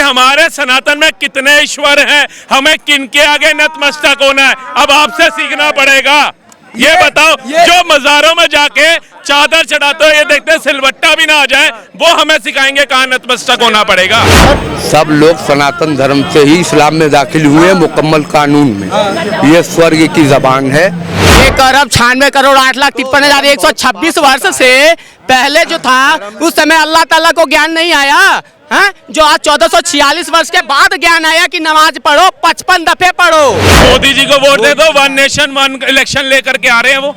हमारे सनातन में कितने ईश्वर हैं, हमें किनके आगे नतमस्तक होना है, अब आपसे सीखना पड़ेगा। ये बताओ, जो मज़ारों में जाके चादर चढ़ाते हो, ये देखते सिलवट्टा भी ना आ जाए, वो हमें सिखाएंगे कहाँ नतमस्तक होना पड़ेगा। सब लोग सनातन धर्म से ही इस्लाम में दाखिल हुए मुकम्मल कानून में। ये स्वर्ग की जबान है। 1 अरब 96 करोड़ 8,53,126 वर्ष से पहले जो था, उस समय अल्लाह ताला को ज्ञान नहीं आया है? जो आज 1446 वर्ष के बाद ज्ञान आया कि नमाज पढ़ो, 55 दफे पढ़ो। मोदी जी को वोट दे दो, 1 नेशन 1 इलेक्शन लेकर के आ रहे हैं वो।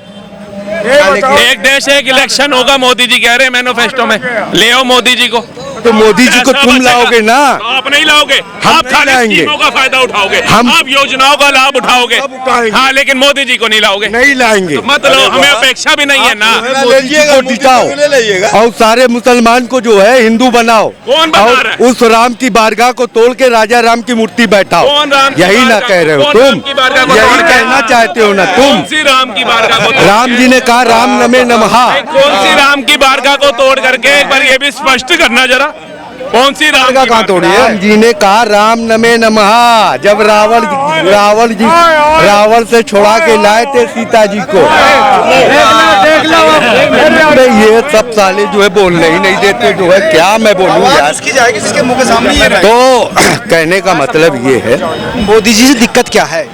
एक देश एक इलेक्शन होगा, मोदी जी कह रहे हैं मैनिफेस्टो में। ले आओ मोदी जी को। तो मोदी जी को तुम लाओगे ना, आप नहीं लाओगे। आप खाली स्कीमों का फायदा उठाओगे, आप योजनाओं का लाभ उठाओगे, हाँ, लेकिन मोदी जी को नहीं लाओगे। नहीं लाएंगे, मतलब हमें अपेक्षा भी नहीं है ना। मोदी जी को जिताओ और सारे मुसलमान को जो है हिंदू बनाओ। कौन बना रहा है? उस राम की बारगाह को तोड़ के राजा राम की मूर्ति बैठाओ। यही ना कह रहे हो तुम, यही कहना चाहते हो ना तुम। कौन सी राम की बारगाह को? राम जी ने कहा राम नमे नमः। कौन सी राम की बारगाह को तोड़ करके एक बार ये भी स्पष्ट करना जरा, कौन सी राम का कहाँ तोड़ी है? राम जी ने कहा राम नमे नमः, जब रावण से छुड़ा के लाए थे सीता जी को। ये सब साले जो है बोलने ही नहीं देते, जो है क्या मैं बोलूँ यार। जिसके मुंह के सामने तो कहने का मतलब ये है, मोदी जी से दिक्कत क्या है?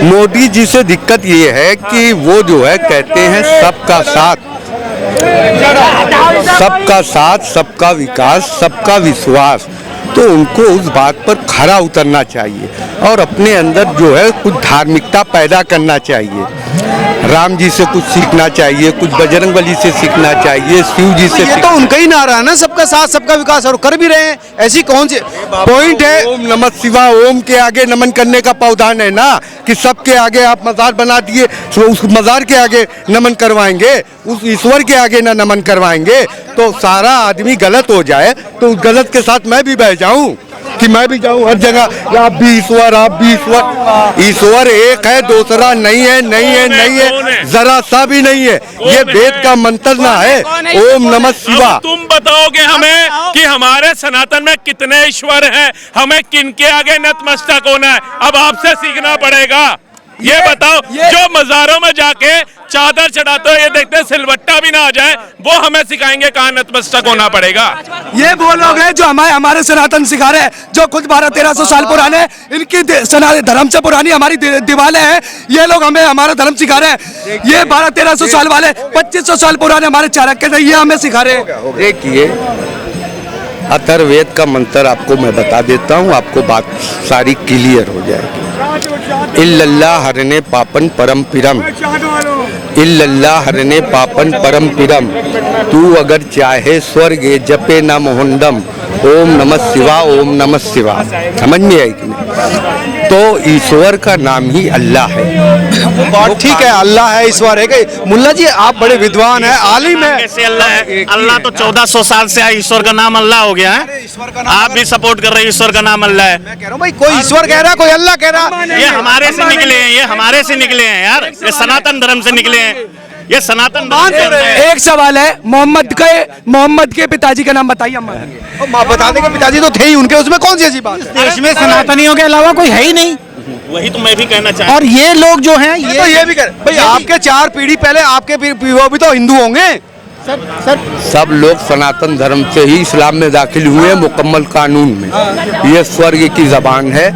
मोदी जी से दिक्कत ये है कि वो जो है कहते हैं सबका साथ, सबका साथ, सबका विकास, सबका विश्वास। तो उनको उस बात पर खरा उतरना चाहिए और अपने अंदर जो है कुछ धार्मिकता पैदा करना चाहिए। राम जी से कुछ सीखना चाहिए, कुछ बजरंगबली से सीखना चाहिए, शिव जी से। ये तो उनका ही नारा है ना, सबका साथ सबका विकास, और कर भी रहे हैं। ऐसी कौन सी पॉइंट है? ओम नमः शिवाय, ओम के आगे नमन करने का प्रावधान है ना, कि सबके आगे आप मजार बना दिए, तो उस मजार के आगे नमन करवाएंगे, उस ईश्वर के आगे ना नमन करवाएंगे, तो सारा आदमी गलत हो जाए। तो उस गलत के साथ मैं भी बह जाऊं कि मैं भी जाऊं हर जगह आप भी ईश्वर, आप भी ईश्वर। ईश्वर एक है, दूसरा नहीं है, नहीं है, नहीं है, जरा सा भी नहीं है। ये वेद का मंत्र ना है, ओम नमः शिवाय। तुम बताओगे हमें कि हमारे सनातन में कितने ईश्वर हैं, हमें किनके आगे नतमस्तक होना है, अब आपसे सीखना पड़ेगा। ये बताओ, जो मज़ारों में जाके चादर चढ़ाते हो, ये देखते सिलवट्टा भी ना आ जाए, वो हमें सिखाएंगे कहाँ नतमस्तक होना पड़ेगा। ये वो लोग हैं जो हमारे सनातन सिखा रहे हैं, जो खुद 1200-1300 साल पुराने, इनकी सनातन धर्म से पुरानी हमारी दीवारें हैं। ये लोग हमें हमारा धर्म सिखा रहे हैं। ये 1200-1300 साल वाले 2500 साल पुराने हमारे चाणक्य थे, ये हमें सिखा रहे हैं। देखिए, अथर्ववेद का मंत्र आपको मैं बता देता हूँ, आपको बात सारी क्लियर हो जाएगी। इल्लल्लाह हरने पापन परम पिरम, इल्लल्लाह हरने पापन परम पिरम, तू अगर चाहे स्वर्ग जपे न मोहंडम, ओम नमः शिवाय, ओम नमः शिवाय। समझ में आई कि नहीं? तो ईश्वर का नाम ही अल्लाह है। बात ठीक है, अल्लाह है, ईश्वर है। मुल्ला जी आप बड़े विद्वान हैं, आलिम है। कैसे अल्लाह है? अल्लाह तो 1400 साल से ईश्वर का नाम अल्लाह हो गया है। आप भी सपोर्ट कर रहे हैं, ईश्वर का नाम अल्लाह है। मैं कह रहा हूँ भाई, कोई ईश्वर कह रहा है, कोई अल्लाह कह रहा है। ये हमारे से निकले हैं, ये हमारे से निकले हैं यार, ये सनातन धर्म से निकले हैं, ये सनातन धर्म। एक सवाल है, मोहम्मद के पिताजी का नाम बताइए। माँ बता देंगे, पिताजी तो थे ही उनके, उसमें कौन सी ऐसी बात? देश में सनातनियों के अलावा कोई है ही नहीं। वही तो मैं भी कहना चाहता हूं। और ये लोग जो हैं, ये भी कह भाई, आपके 4 पीढ़ी पहले आपके वो भी तो हिंदू होंगे। सब लोग सनातन धर्म से ही इस्लाम में दाखिल हुए मुकम्मल कानून में। ये स्वर्ग की जबान है,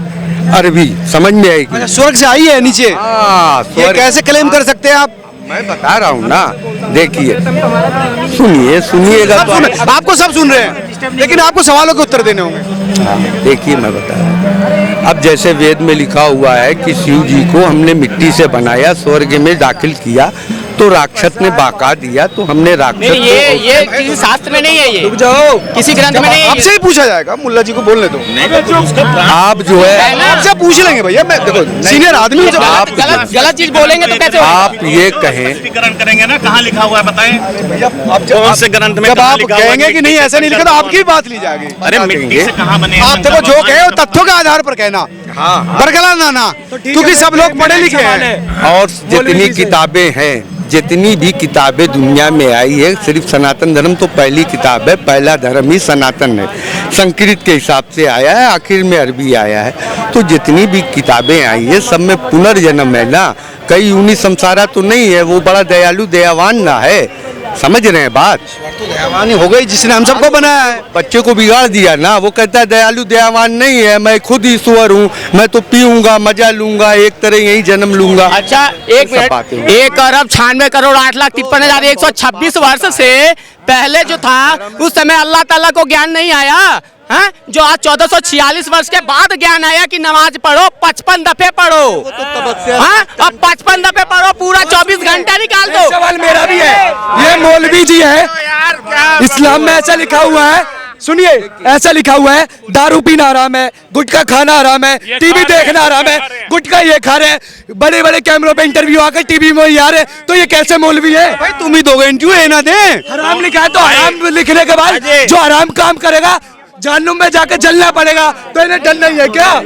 अरबी। समझ में आएगी? स्वर्ग से आई है नीचे। ये कैसे क्लेम कर सकते हैं आप? मैं बता रहा हूँ ना, देखिए, सुनिएगा तो आपको सब सुन रहे हैं, लेकिन आपको सवालों के उत्तर देने होंगे। देखिए, मैं बता रहा हूँ, अब जैसे वेद में लिखा हुआ है कि शिव जी को हमने मिट्टी से बनाया, स्वर्ग में दाखिल किया, तो राक्षस ने बाका दिया, तो हमने राक्षस ये किसी शास्त्र में नहीं है, ये रुक जाओ, किसी ग्रंथ में नहीं है। आपसे ही पूछा जाएगा, मुल्ला जी को बोलने दो। आप जो है आपसे पूछ लेंगे भैया, मैं देखो सीनियर आदमी हूं। आप गलत चीज बोलेंगे तो कैसे? आप ये कहें, स्पष्टीकरण करेंगे ना, कहाँ लिखा हुआ है बताएं भैया। कौन से ग्रंथ में? जब आप कहेंगे कि नहीं ऐसा नहीं लिखा, तो आपकी भी बात ली जाएगी। अरे मिट्टी से कहाँ बने? आप देखो जो कहे तथ्यों के आधार पर कहना, बरगला ना, क्योंकि सब लोग पढ़े लिखे हैं। और जितनी किताबें हैं, जितनी भी किताबें दुनिया में आई है, सिर्फ सनातन धर्म तो पहली किताब है, पहला धर्म ही सनातन है। संस्कृत के हिसाब से आया है, आखिर में अरबी आया है। तो जितनी भी किताबें आई है सब में पुनर्जन्म है ना, कई यूनि संसारा तो नहीं है। वो बड़ा दयालु दयावान ना है, समझ रहे हैं बात? तो दयावान हो गई जिसने हम सबको बनाया है। बच्चे को बिगाड़ दिया ना, वो कहता है दयालु दयावान नहीं है, मैं खुद ईश्वर हूँ, मैं तो पीऊंगा मजा लूंगा, एक तरह यही जन्म लूंगा। अच्छा एक सब बातें मिनट, 1,96,58,53,126 वर्ष से पहले जो था उस समय अल्लाह ताला को ज्ञान नहीं आया, हैं? जो आज 1446 वर्ष के बाद ज्ञान आया कि नमाज पढ़ो, 55 दफे पढ़ो, हाँ? अब 55 दफे पढ़ो, पूरा 24 घंटा निकाल दो। सवाल मेरा भी है, ये मौलवी जी है, इस्लाम में ऐसा लिखा हुआ है, सुनिए ऐसा लिखा हुआ है, दारू पीना हराम है, गुटखा खाना हराम है, टीवी देखना हराम है, गुटखा ये खा रहे हैं, बड़े बड़े कैमरों पे इंटरव्यू आकर टीवी में ही आ रहे हैं, तो ये कैसे मौलवी है? भाई तुम ही दोगे इंटरव्यू, है ना दे हराम लिखा है, तो हराम लिखने के बाद जो हराम काम करेगा जहन्नुम में जाकर जलना पड़ेगा, तो इन्हें डर नहीं है क्या?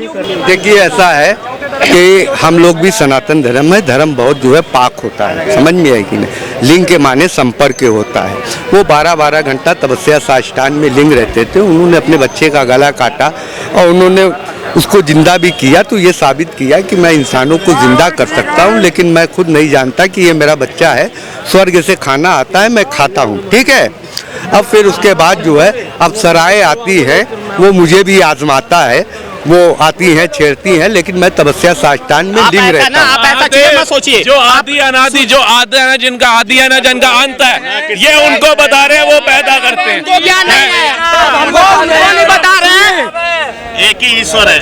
देखिए ऐसा है कि हम लोग भी सनातन धर्म है, धर्म बहुत जो है पाक होता है, समझ में है कि नहीं? लिंग के माने संपर्क होता है। वो 12-12 घंटा तपस्या साष्टांग में लिंग रहते थे, उन्होंने अपने बच्चे का गला काटा और उन्होंने उसको जिंदा भी किया, तो ये साबित किया कि मैं इंसानों को जिंदा कर सकता हूँ, लेकिन मैं खुद नहीं जानता कि ये मेरा बच्चा है, स्वर्ग से खाना आता है, मैं खाता हूँ, ठीक है? अब फिर उसके बाद जो है अप्सराएं आती हैं, वो मुझे भी आजमाता है, वो आती हैं छेड़ती हैं, लेकिन मैं तपस्या साष्टांग में लिंग रहता हूँ। आप ऐसा चीज़ मत सोचिए, जो आदि अनादि, जो आदि है जिनका आदि है ना, जिनका अंत है, ये उनको बता रहे हैं, वो पैदा करते हैं। तो ज्ञान नहीं है, हमको नहीं बता रहे हैं। एक ही ईश्वर है।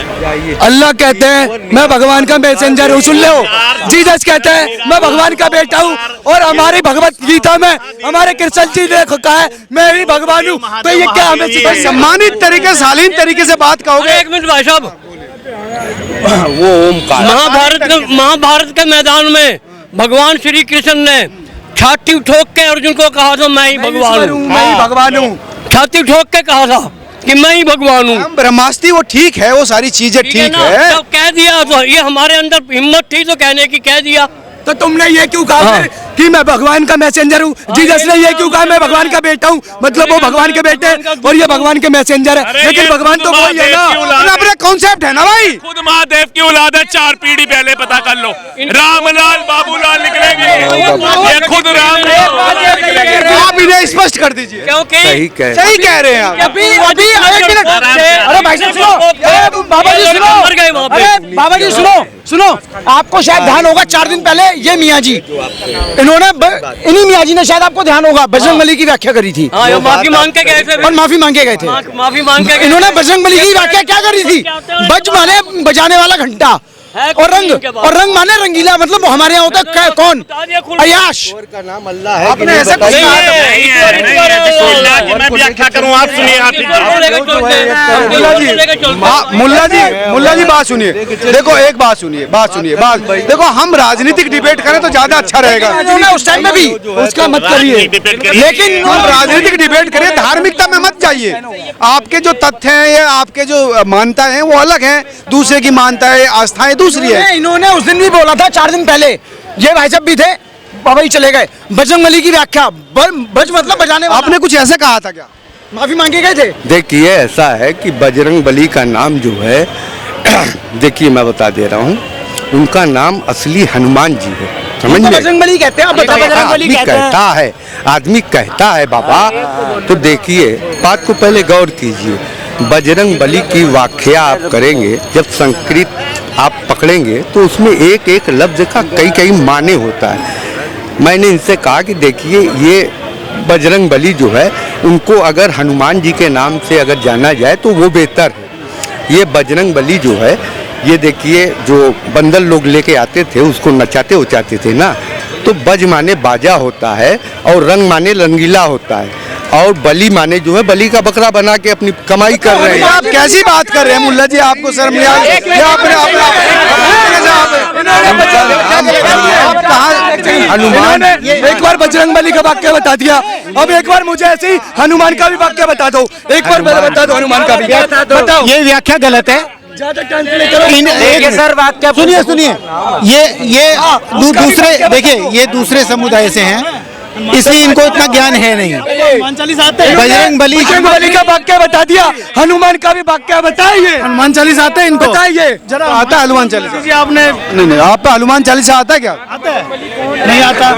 अल्लाह कहते हैं मैं भगवान का मैसेंजर हूँ, सुन लो। जीसस कहते हैं मैं भगवान का बेटा हूँ, और हमारी भगवत गीता में हमारे कृष्ण जी ने कहा है मैं ही भगवान हूँ। तो ये क्या हमें सम्मानित तरीके शालीन तरीके से बात कहोगे? एक मिनट भाई साहब, वो ओमकार महाभारत के मैदान में भगवान श्री कृष्ण ने छाती ठोक के अर्जुन को कहा था मैं ही भगवान हूँ, मैं ही भगवान हूँ, छाती ठोक के कहा था कि मैं ही भगवान हूँ। ब्रह्मास्त्र वो ठीक है, वो सारी चीजें ठीक ना, है। जब कह दिया तो ये हमारे अंदर हिम्मत थी तो कहने की, कह दिया। तो तुमने ये क्यों कहा कि मैं भगवान का मैसेंजर हूँ? जीसस ने ये क्यों कहा मैं भगवान का बेटा हूँ? मतलब वो भगवान के बेटे और ये भगवान के मैसेंजर है, लेकिन भगवान तो वही है ना, अपना कॉन्सेप्ट है ना भाई। खुद महादेव की औलाद है, 4 पीढ़ी पहले पता कर लो। रामलाल बाबूलाल निकलेंगे, ये खुद राम। आप इन्हें स्पष्ट कर दीजिए, क्योंकि सही कह रहे हैं आप। अभी एक मिनट, अरे भाई साहब सुनो, बाबा जी सुनो, मर गए वहाँ पे। अरे बाबा जी सुनो, आपको शायद ध्यान होगा 4 दिन पहले ये मियाँ जी इन्होंने इन्हीं मियाँ जी ने शायद आपको ध्यान होगा बजरंगबली की व्याख्या करी थी, हाँ, ये माफी मांग के गए थे, और माफी मांगे गए थे। माफी मांग के इन्होंने बजरंगबली की व्याख्या क्या करी थी? बज माने बजाने वाला घंटा, और रंग माने रंगीला, मतलब वो हमारे यहाँ होता है कौन? अयाश। का नाम अल्लाह है। आपने ऐसा कुछ कहा था? मैं व्याख्या करूँ, आप सुनिए। मुल्ला जी बात सुनिए, देखो एक बात सुनिए, देखो हम राजनीतिक डिबेट करें तो ज्यादा अच्छा रहेगा। उन्होंने उस टाइम में भी उसका मत करिए, लेकिन हम राजनीतिक डिबेट करें, धार्मिकता में मत जाइए। आपके जो तथ्य हैं या आपके जो मान्यता है वो अलग है, दूसरे की मान्यता है, आस्थाएं दूसरी है। इन्होंने उस दिन भी बोला था 4 दिन पहले, ये भाई साहब भी थे, बाबा जी चले गए, बजरंगबली की व्याख्या, बज मतलब बजाने वाला। आपने कुछ ऐसा कहा था क्या? माफी मांगे गए थे? देखिए ऐसा है कि बजरंगबली का नाम जो है देखिए मैं बता दे रहा हूँ, उनका नाम असली हनुमान जी है, समझ में? बजरंगबली कहते हैं, आप बताओ। आदमी कहता है, आदमी कहता है बाबा। तो देखिए बात को पहले गौर कीजिए, बजरंगबली की व्याख्या आप करेंगे, जब संस्कृत आप पकड़ेंगे तो उसमें एक एक लफ्ज का कई माने होता है। मैंने इनसे कहा कि देखिए ये बजरंगबली जो है उनको अगर हनुमान जी के नाम से अगर जाना जाए तो वो बेहतर है। ये बजरंगबली जो है, ये देखिए जो बंदर लोग लेके आते थे उसको नचाते उचाते थे ना, तो बज माने बाजा होता है और रंग माने रंगीला होता है, और बलि माने जो है बलि का बकरा बना के अपनी कमाई कर रहे हैं। आप कैसी बात कर रहे हैं मुल्ला जी? आपको शर्म नहीं आ रही? हनुमान एक बार बजरंगबली का वाक्य बता दिया, अब एक बार मुझे ऐसे ही हनुमान का भी वाक्य बता दो, एक बार बता दो हनुमान का भी। बताओ। ये व्याख्या गलत है, सर वाक्य सुनिए ये दूसरे देखिए ये दूसरे समुदाय से हैं इसलिए इनको इतना ज्ञान है नहीं। बजरंग बली का वाक्य बता दिया, हनुमान का भी वाक्य बताइए। हनुमान चालीसा आता है इनको? बताइए जरा आता है हनुमान चालीसा? आपने नहीं आप हनुमान चालीसा आता है क्या? आता है नहीं आता?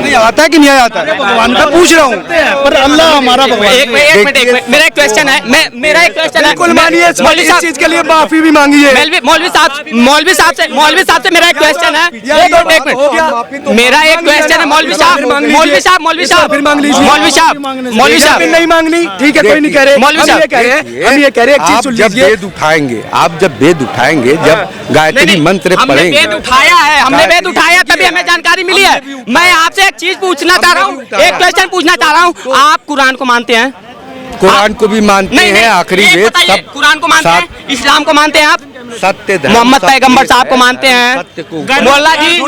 नहीं आता है कि नहीं आता? भगवान का पूछ रहा हूँ, पर अल्लाह हमारा भगवान। एक मिनट मेरा एक क्वेश्चन है, मेरा एक क्वेश्चन है। बिल्कुल मानिए, इस चीज के लिए माफी भी मांगिए। मौलवी साहब से मेरा एक क्वेश्चन है। एक मिनट, मेरा एक क्वेश्चन है मौलवी साहब फिर मांग लीजिए। मौलवी साहब नहीं मांगनी, ठीक है, कोई नहीं कह रहे। मौलवी साहब हम ये कह रहे आप जब वेद उठाएंगे, जब गायत्री मंत्र हमने पढ़ेंगे, वेद उठाया है, तभी हमें जानकारी मिली है। मैं आपसे एक चीज पूछना चाह रहा हूँ, एक क्वेश्चन पूछना चाह रहा हूँ। आप कुरान को मानते हैं? कुरान को भी मानते हैं, आखिरी वेद सब। कुरान को मानते हैं, इस्लाम को मानते हैं, आप सत्य धर्म, मोहम्मद पैगंबर साहब को मानते हैं? मौला जी,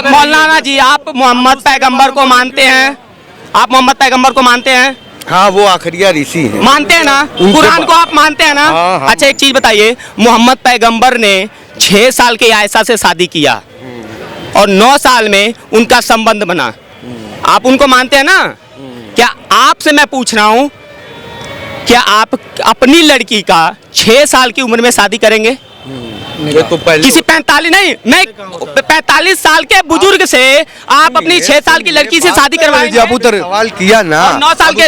मौलाना जी, आप मोहम्मद पैगंबर को मानते हैं? आप मोहम्मद पैगंबर को मानते हैं? हाँ, वो आखिरिया ऋषि हैं। मानते हैं ना? कुरान को आप मानते हैं ना? हाँ, हाँ। अच्छा एक चीज बताइए, मोहम्मद पैगंबर ने 6 साल के आयशा से शादी किया और 9 साल में उनका संबंध बना। आप उनको मानते हैं ना? क्या आपसे मैं पूछ रहा हूँ, क्या आप अपनी लड़की का 6 साल की उम्र में शादी करेंगे? ये तो पहले किसी 45 साल के बुजुर्ग से आप अपनी 6 साल की लड़की से शादी करवाएंगे? सवाल किया ना, 9 साल के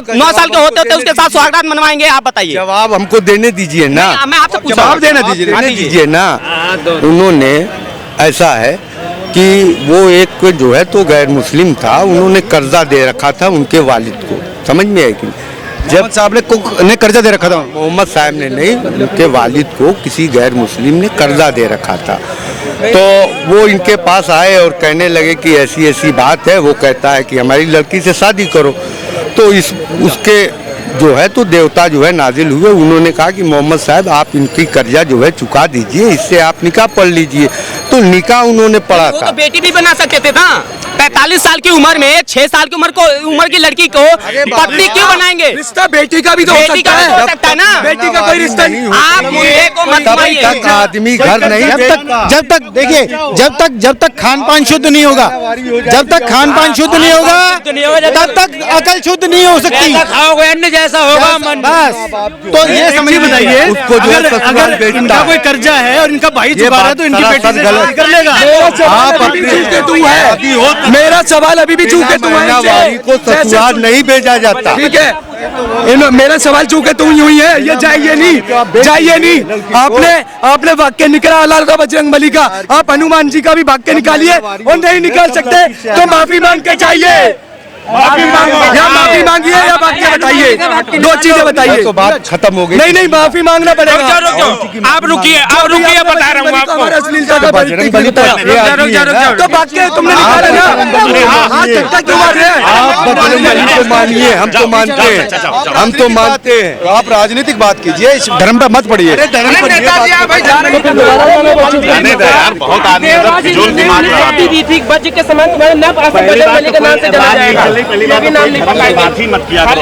होते उसके साथ सुहागरात मनवाएंगे? आप बताइए। जवाब हमको देने दीजिए ना। मैं आपसे पूछ रहा हूँ, देने दीजिए ना। उन्होंने ऐसा है कि वो एक जो है तो गैर मुस्लिम था, उन्होंने कर्जा दे रखा था उनके वालिद को, समझ में है कि जब साहब ने कर्जा दे रखा था, मोहम्मद साहब ने नहीं, उनके वालिद को किसी गैर मुस्लिम ने कर्जा दे रखा था। तो वो इनके पास आए और कहने लगे कि ऐसी ऐसी बात है। वो कहता है कि हमारी लड़की से शादी करो। तो उसके जो है तो देवता जो है नाजिल हुए, उन्होंने कहा कि मोहम्मद साहब आप इनकी कर्जा जो है चुका दीजिए, इससे आप निकाह पढ़ लीजिए। तो निकाह उन्होंने पढ़ा वो था। तो बेटी भी बना सकते थे ना? 45 साल की उम्र में 6 साल की उम्र की लड़की को पत्नी क्यों बनाएंगे? रिश्ता बेटी का भी तो हो सकता है ना? बेटी का कोई रिश्ता नहीं। आप मुद्दे को मत तब घुमाइए। तक आदमी घर नहीं, जब तक खान पान शुद्ध नहीं होगा, तब तक अकल शुद्ध नहीं हो सकती। खाओगे अन्न जैसा होगा मन। बस तो ये समझ बताइए, उसको जो है ससुराल अगर इनका बेचता कोई कर्जा है और इनका भाई ये चुका रहा है बात तो इनकी बेटी से सरासर शादी कर लेगा। आप अपने मेरा सवाल अभी भी चूके तू है वाली को ससुराल नहीं भेजा जाता। ठीक है, मेरा सवाल चूके तू ही है। ये जाइए नहीं। आपने वाक्य निकला अल्लाह का बजरंग बली का, आप हनुमान जी का भी वाक्य निकालिए और नहीं निकाल सकते तो माफी मांग के चाहिए। या माफी मांगिए या वाक्य बताइए, 2 चीजें बताइए। तो बात खत्म हो गई। नहीं माफी मांगना पड़ेगा। आप रुकिए, बता रहा हूँ आपको। अश्लीलता का बजरंग बली तो ये आदमी है ना। तो वाक्य तुमने निकाला ना, हाथ तक क्यों मार रहे हैं? आप बजरंग बली को मानिए, हम तो मानते हैं। आप राजनीतिक बात कीजिए, धर्म पे मत पड़िए। बहुत आदमी बच्चे के समान तुम्हारे नाम बजरंग बली के नाम से जाना जाएगा। बात ही मत किया करो।